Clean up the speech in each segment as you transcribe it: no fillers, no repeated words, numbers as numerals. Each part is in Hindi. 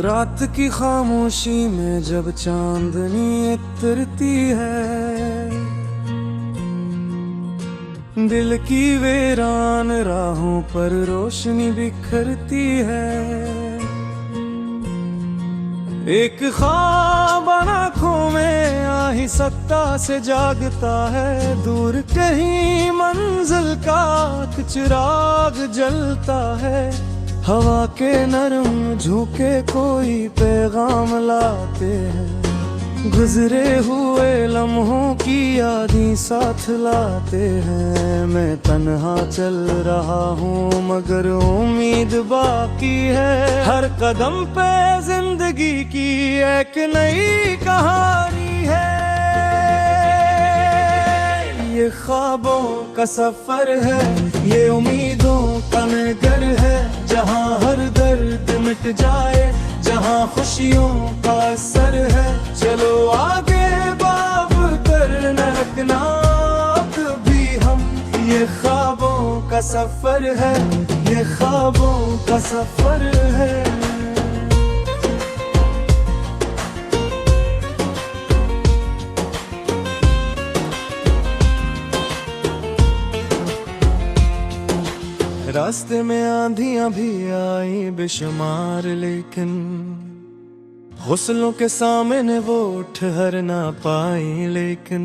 रात की खामोशी में जब चांदनी उतरती है, दिल की वीरान राहों पर रोशनी बिखरती है। एक ख्वाब आँखों में आ ही सकता से जागता है, दूर कहीं मंजिल का चिराग जलता है। हवा के नरम झोंके कोई पैगाम लाते हैं, गुजरे हुए लम्हों की यादें साथ लाते हैं। मैं तन्हा चल रहा हूँ मगर उम्मीद बाकी है, हर कदम पे जिंदगी की एक नई कहानी है। ये ख्वाबों का सफर है, ये उम्मीदों का नगर है, जहाँ हर दर्द मिट जाए, जहाँ खुशियों का असर है। चलो आगे बाब कर न रखना कभी हम, ये ख्वाबों का सफर है, ये ख्वाबों का सफर है। रास्ते में आंधियां भी आई बेशुमार, लेकिन हुस्नों के सामने वो ठहर ना पाई। लेकिन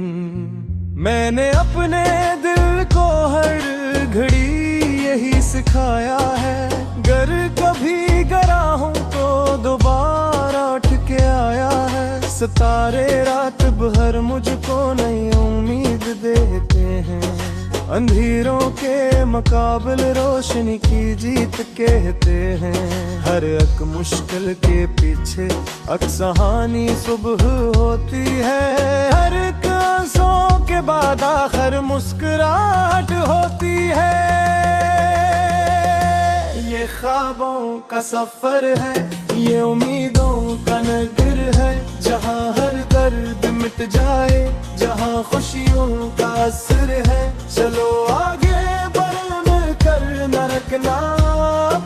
मैंने अपने दिल को हर घड़ी यही सिखाया है, गर कभी गरा हूं तो दोबारा उठ के आया है। सितारे रात भर मुझको नई उम्मीद देते हैं, अंधेरों के मुकाबले रोशनी की जीत कहते हैं। हर एक मुश्किल के पीछे अक्सहानी सुबह होती है, हर एक आंसुओं के बाद आखिर मुस्कुराहट होती है। ये ख्वाबों का सफर है, ये उम्मीदों का नगर है, जहाँ हर दर्द मिट जाए, जहाँ खुशियों का असर है। चलो आगे बढ़ कर न रखना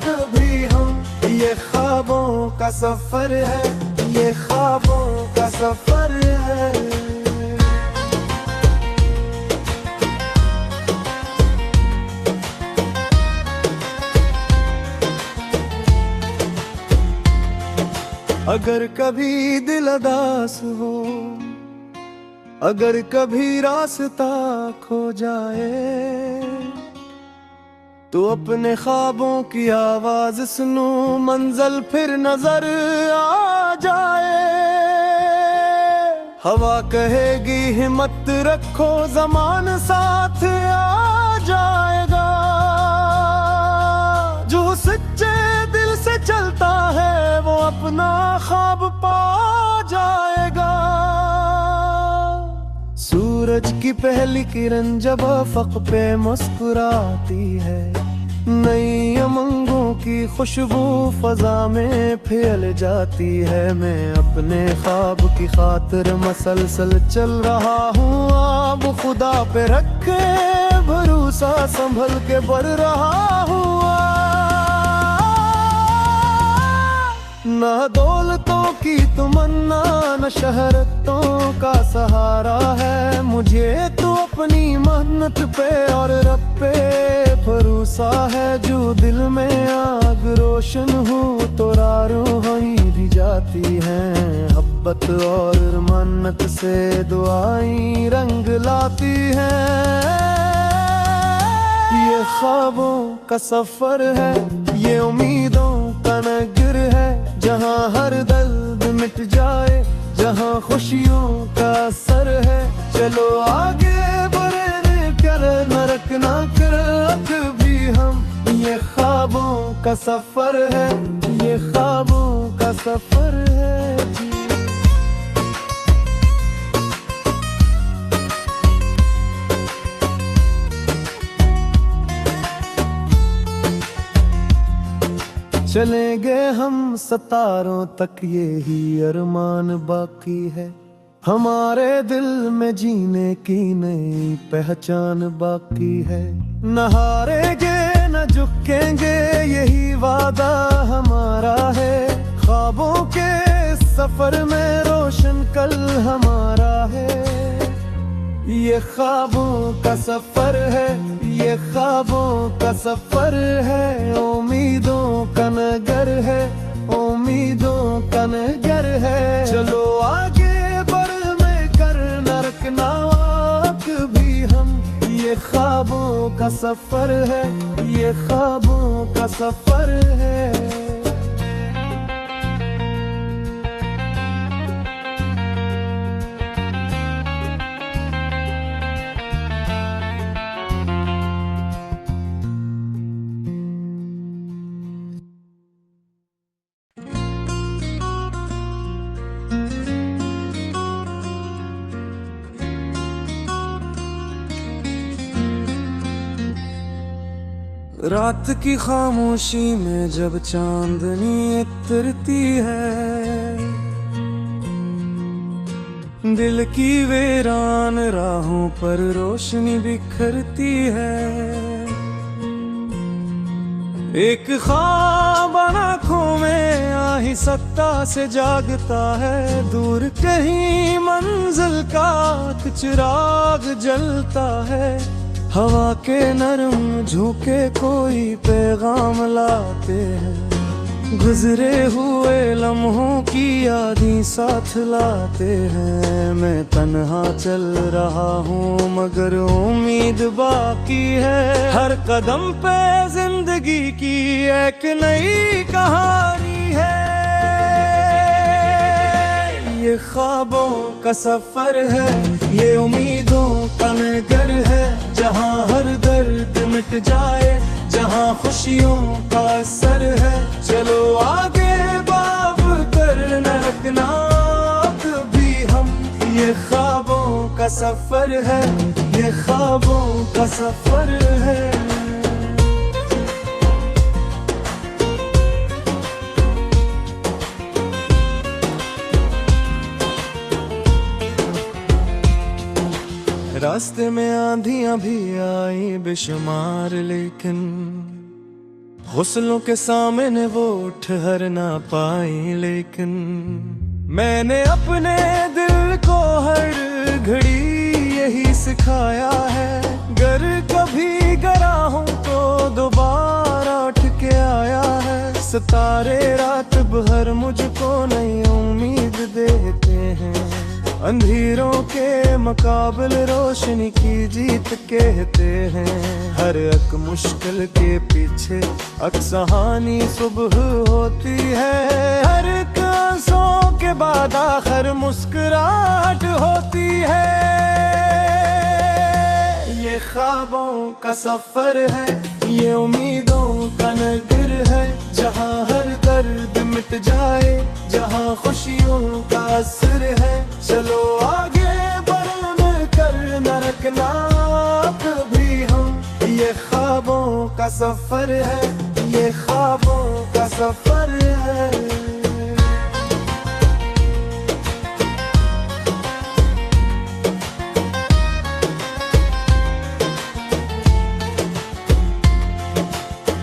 कभी हम, ये ख्वाबों का सफर है, ये ख्वाबों का सफर है। अगर कभी दिल उदास हो, अगर कभी रास्ता खो जाए, तो अपने ख्वाबों की आवाज सुनो, मंजिल फिर नजर आ जाए। हवा कहेगी हिम्मत रखो, ज़मान साथ आ जाएगा। जो सच्चे दिल से चलता है वो अपना ख्वाब पा जाएगा। सूरज की पहली किरण जब अफक पे मुस्कुराती है, नई उमंगों की खुशबू फजा में फैल जाती है। मैं अपने ख्वाब की खातिर मसलसल चल रहा हूँ, अब खुदा पे रखे भरोसा, संभल के बढ़ रहा हूँ। न दौलतों की तमन्ना, न शहरतों का सहारा है, मुझे तो अपनी मेहनत पे और रब पे भरोसा है। जो दिल में आग रोशन हो तो रूहें भी जाती हैं, मोहब्बत और मन्नत से दुआएं रंग लाती हैं। ये ख्वाबों का सफर है, ये उम्मीदों का नगर है, जहाँ हर दर्द मिट जाए, जहाँ खुशियों का असर है। चलो आगे बढ़े कर न रखना कर भी हम, ये ख्वाबों का सफर है, ये ख्वाबों का सफर है। चलेंगे हम सितारों तक, यही अरमान बाकी है। हमारे दिल में जीने की नई पहचान बाकी है। न हारेंगे न झुकेंगे, यही वादा हमारा है। ख्वाबों के सफर में रोशन कल हमारा है। ये ख्वाबों का सफर है, ये ख्वाबों का सफर है। उम्मीदों का नगर है, उम्मीदों का नगर है। चलो आगे बढ़ में कर न रखना कभी हम। ये ख्वाबों का सफर है, ये ख्वाबों का सफर है। रात की खामोशी में जब चांदनी उतरती है, दिल की वीरान राहों पर रोशनी बिखरती है। एक ख्वाब आँखों में आ ही सकता से जागता है। दूर कहीं मंजिल का चिराग जलता है। हवा के नरम झोंके कोई पैगाम लाते हैं। गुजरे हुए लम्हों की यादें साथ लाते हैं। मैं तन्हा चल रहा हूँ मगर उम्मीद बाकी है। हर कदम पे जिंदगी की एक नई कहानी है। ये ख्वाबों का सफर है, ये उम्मीदों का नगर है। जहाँ हर दर्द मिट जाए, जहाँ खुशियों का असर है। चलो आगे बाब कर न रखना कभी हम। ये ख्वाबों का सफर है, ये ख्वाबों का सफर है। रास्ते में आंधियां भी आई बेशुमार, लेकिन हुस्नों के सामने वो ठहर ना पाई। लेकिन मैंने अपने दिल को हर घड़ी यही सिखाया है। गर कभी गरा हूं तो दोबारा उठ के आया है। सितारे रात भर मुझको नई उम्मीद देते हैं। अंधेरों के मुकाबले रोशनी की जीत कहते हैं। हर एक मुश्किल के पीछे अक्सहानी सुबह होती है। हर एक आंसुओं के बाद आखिर मुस्कुराहट होती है। ये ख्वाबों का सफर है, ये उम्मीदों का नगर है। जहाँ हर दर्द मिट जाए, जहाँ खुशियों का असर है। चलो आगे बढ़ कर न रखना कभी हम। ये ख्वाबों का सफर है, ये ख्वाबों का सफर है।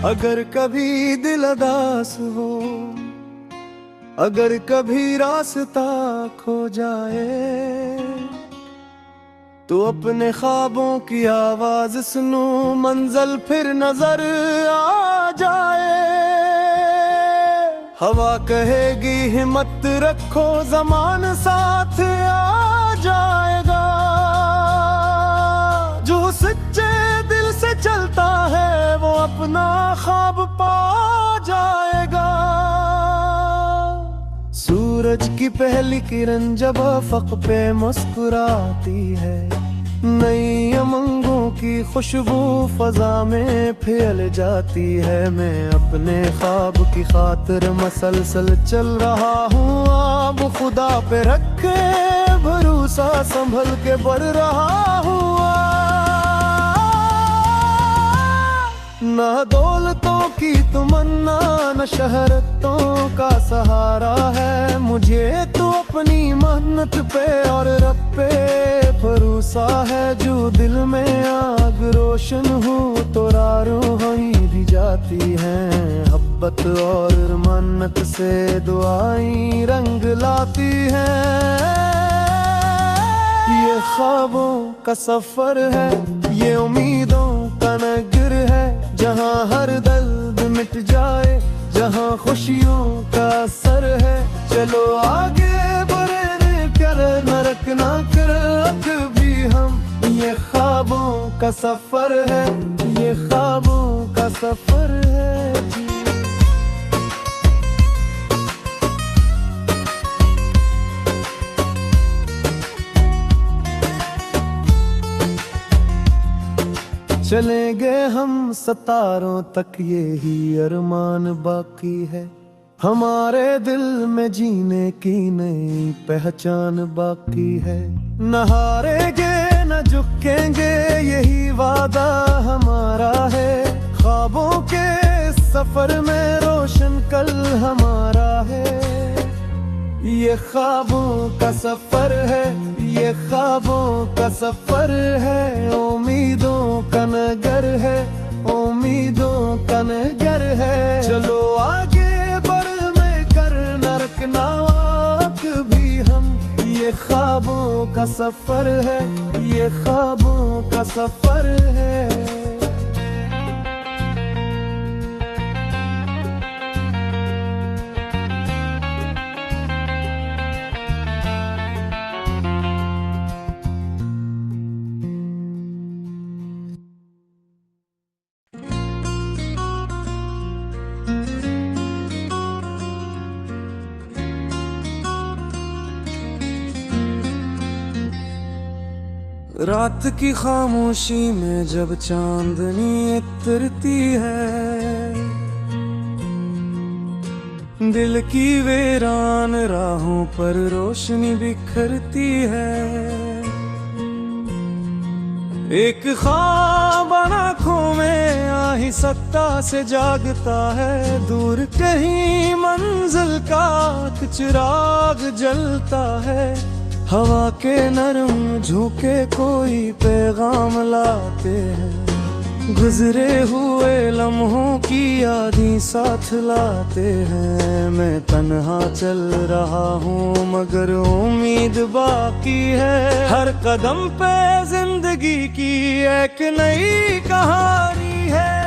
अगर कभी दिल उदास हो, अगर कभी रास्ता खो जाए, तो अपने ख्वाबों की आवाज सुनो, मंजिल फिर नजर आ जाए। हवा कहेगी हिम्मत रखो, ज़माना साथ आ जाएगा। जो सच्चे दिल से चलता है वो अपना ख्वाब पा जाएगा। सूरज की पहली किरण जब अफक पे मुस्कुराती है, नई उमंगों की खुशबू फजा में फैल जाती है। मैं अपने ख्वाब की खातिर मसलसल चल रहा हूँ। अब खुदा पे रखे भरोसा, संभल के बढ़ रहा हूँ। न दौलतों की तमन्ना, न शहरतों का सहारा है। मुझे तो अपनी मेहनत पे और रब पे भरोसा है। जो दिल में आग रोशन हो तो रारों ही भी जाती हैं। मोहब्बत और मन्नत से दुआएं रंग लाती हैं। ये ख्वाबों का सफर है, ये उम्मीदों का नगर है, जहाँ हर दर्द मिट जाए, जहाँ खुशियों का असर है। चलो आगे बढ़े, कर नरक ना कर कभी हम। ये ख्वाबों का सफर है, ये ख्वाबों का सफर है जी। चलेंगे हम सितारों तक, यही अरमान बाकी है। हमारे दिल में जीने की नई पहचान बाकी है। न हारेंगे न झुकेंगे, यही वादा हमारा है। ख्वाबों के सफर में रोशन कल हमारा है। ये ख्वाबों का सफर है, ये ख्वाबों का सफर है। उम्मीदों का नगर है, उम्मीदों का नगर है। चलो आगे बढ़ में कर नरक नाक भी हम। ये ख्वाबों का सफर है, ये ख्वाबों का सफर है। रात की खामोशी में जब चांदनी उतरती है, दिल की वीरान राहों पर रोशनी बिखरती है। एक ख्वाब आँखों में आहिस्ता से जागता है। दूर कहीं मंजिल का चिराग जलता है। हवा के नरम झोंके कोई पैगाम लाते हैं। गुजरे हुए लम्हों की यादें साथ लाते हैं। मैं तन्हा चल रहा हूँ मगर उम्मीद बाकी है। हर कदम पे जिंदगी की एक नई कहानी है।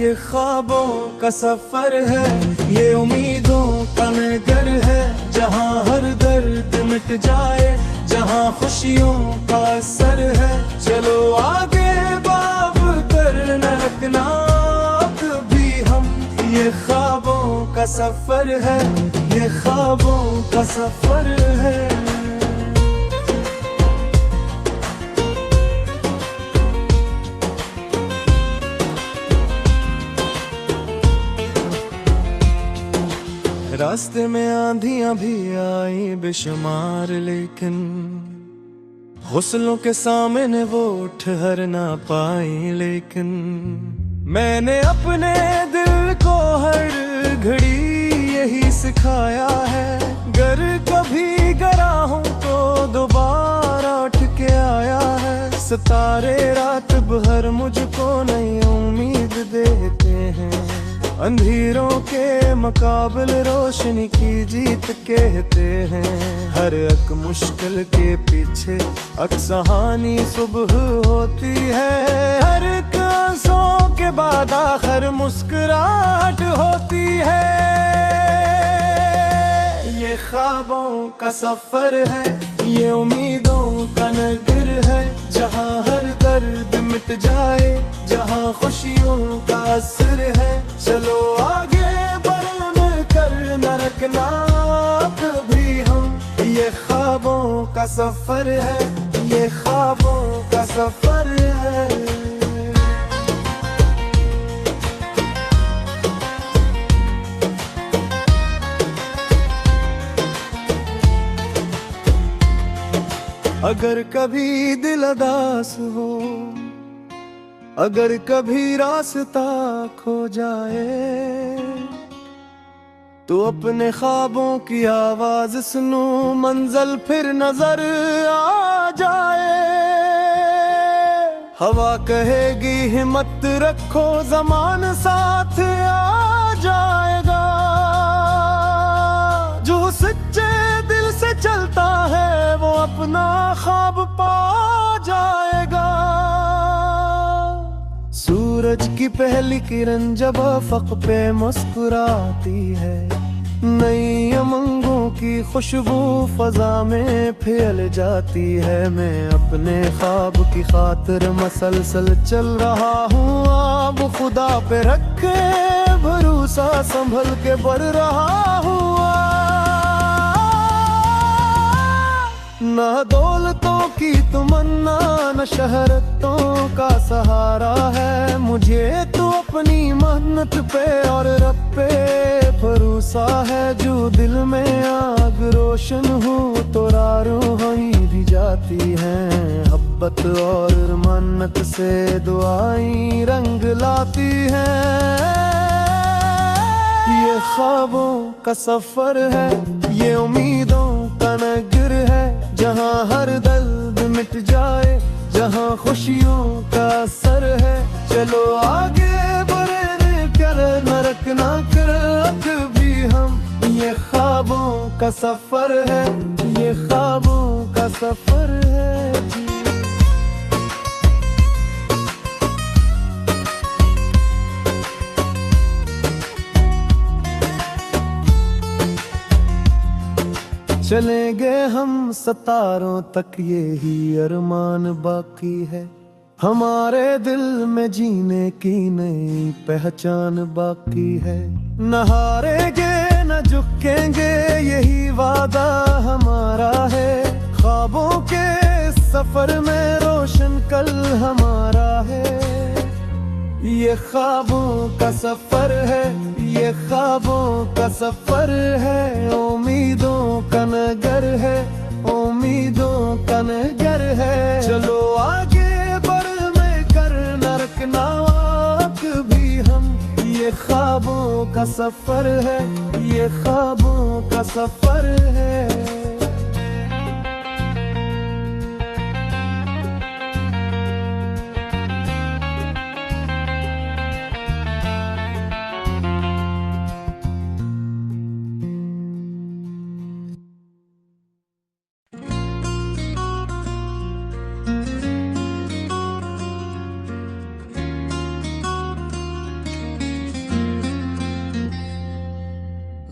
ये ख्वाबों का सफर है, ये उम्मीदों का नगर है, जहाँ हर दर्द मिट जाए, जहाँ खुशियों का असर है। चलो आगे बाब कर न रखना कभी हम। ये ख्वाबों का सफर है, ये ख्वाबों का सफर है। रास्ते में आंधियां भी आई बेशुमार, लेकिन हुस्नों के सामने वो ठहर ना पाई। लेकिन मैंने अपने दिल को हर घड़ी यही सिखाया है। गर कभी गरा हूँ तो दोबारा उठ के आया है। सितारे रात भर मुझको नई उम्मीद देते हैं। अंधेरों के मुकाबले रोशनी की जीत कहते हैं। हर एक मुश्किल के पीछे अक्सहानी सुबह होती है। हर एक आंसुओं के बाद आखिर मुस्कुराहट होती है। ये ख्वाबों का सफर है, ये उम्मीदों का नगर है, जहाँ हर दर्द मिट जाए, जहाँ खुशियों का असर है। चलो आगे बढ़ कर न रखना कभी हम। ये ख्वाबों का सफर है, ये ख्वाबों का सफर है। अगर कभी दिल उदास हो, अगर कभी रास्ता खो जाए, तो अपने ख्वाबों की आवाज सुनो, मंजिल फिर नजर आ जाए। हवा कहेगी हिम्मत रखो ज़मान साथ आ जाएगा। जो सच्चे दिल से चलता है वो अपना ख्वाब पा जाएगा। सूरज की पहली किरण जब अफ़क़ पे मुस्कुराती है, नई उमंगों की खुशबू फजा में फैल जाती है। मैं अपने ख्वाब की खातिर मसलसल चल रहा हूँ, अब खुदा पे रखे भरोसा संभल के बढ़ रहा हूँ। न दौलतों की तमन्ना न शहरतों का सहारा है, मुझे तो अपनी मेहनत पे और रब पे भरोसा है। जो दिल में आग रोशन हो तो रूहें भी जाती हैं, मोहब्बत और मन्नत से दुआएं रंग लाती हैं। ये ख्वाबों का सफर है, ये उम्मीदों का नगर है, जहाँ हर दर्द मिट जाए, जहाँ खुशियों का असर है। चलो आगे बढ़े कर न रखना कर भी हम, ये ख्वाबों का सफर है, ये ख्वाबों का सफर है जी। चलेंगे हम सितारों तक, यही अरमान बाकी है। हमारे दिल में जीने की नई पहचान बाकी है। न हारेंगे न झुकेंगे, यही वादा हमारा है। ख्वाबों के सफर में रोशन कल हमारा है। ये ख्वाबों का सफर है, ये ख्वाबों का सफर है। उम्मीदों का नगर है, उम्मीदों का नगर है। चलो आगे बढ़ में कर न रखना भी हम, ये ख्वाबों का सफर है, ये ख्वाबों का सफर है।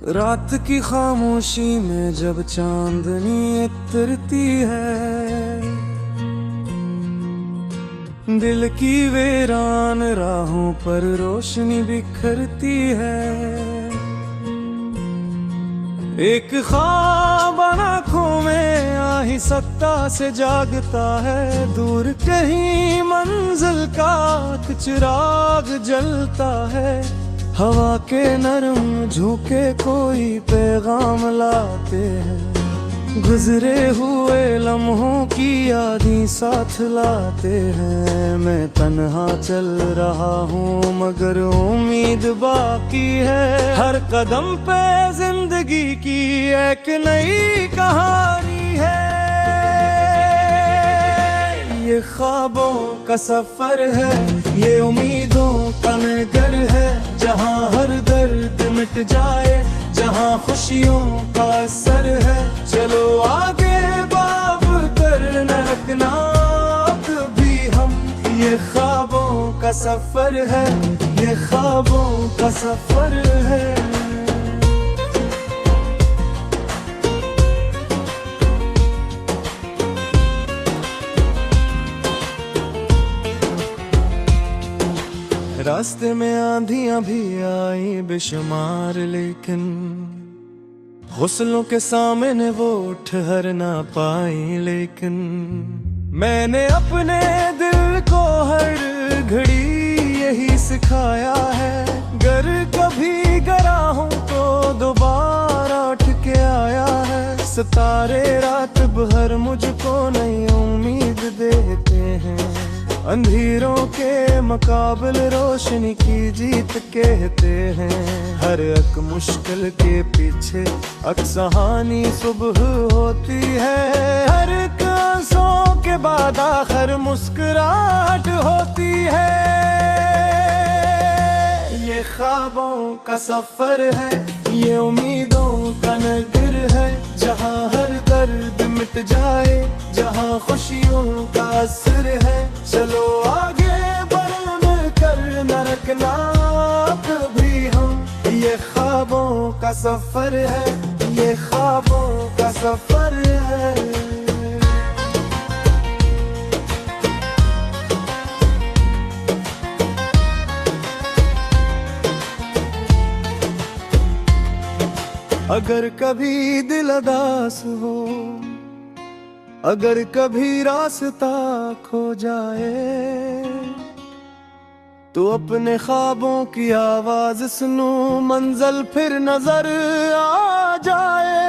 रात की खामोशी में जब चांदनी उतरती है, दिल की वीरान राहों पर रोशनी बिखरती है। एक ख्वाब आँखों में आ ही सकता से जागता है, दूर कहीं मंजिल का चिराग जलता है। हवा के नरम झोंके कोई पैगाम लाते हैं, गुजरे हुए लम्हों की यादें साथ लाते हैं। मैं तन्हा चल रहा हूँ मगर उम्मीद बाकी है। हर कदम पे जिंदगी की एक नई कहानी है। ये ख्वाबों का सफर है, ये उम्मीदों का नगर है, जहाँ हर दर्द मिट जाए, जहाँ खुशियों का असर है। चलो आगे बाब कर न रखना भी हम, ये ख्वाबों का सफर है, ये ख्वाबों का सफर है। रास्ते में आंधियां भी आई बेशुमार, लेकिन हुस्नों के सामने वो ठहर ना पाई। लेकिन मैंने अपने दिल को हर घड़ी यही सिखाया है, गर कभी गरा हूँ तो दोबारा उठ के आया है। सितारे रात भर मुझको नई उम्मीद देते हैं, अंधेरों के मुकाबले रोशनी की जीत कहते हैं। हर एक मुश्किल के पीछे अक्सहानी सुबह होती है, हर एक आंसू के बाद आखिर मुस्कुराहट का सफर है, ये उम्मीदों का नगर है, जहाँ हर दर्द मिट जाए, जहाँ खुशियों का असर है। चलो आगे बढ़ कर न रखना कभी हम, ये ख्वाबों का सफर है, ये ख्वाबों का सफर है। अगर कभी दिल उदास हो, अगर कभी रास्ता खो जाए, तो अपने ख्वाबों की आवाज सुनो, मंजिल फिर नजर आ जाए।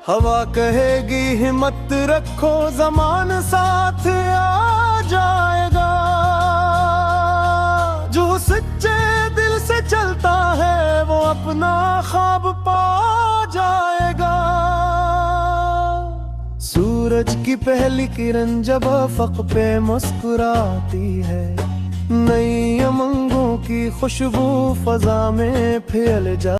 हवा कहेगी हिम्मत रखो, ज़माना साथ आ जाएगा। जो सच्चे दिल से चलता है, वो अपना ख्वाब पा जाएगा। सूरज की पहली किरण जब अफ़क़ पे मुस्कुराती है, नई उमंगों की खुशबू फ़ज़ा में फैल जाती है।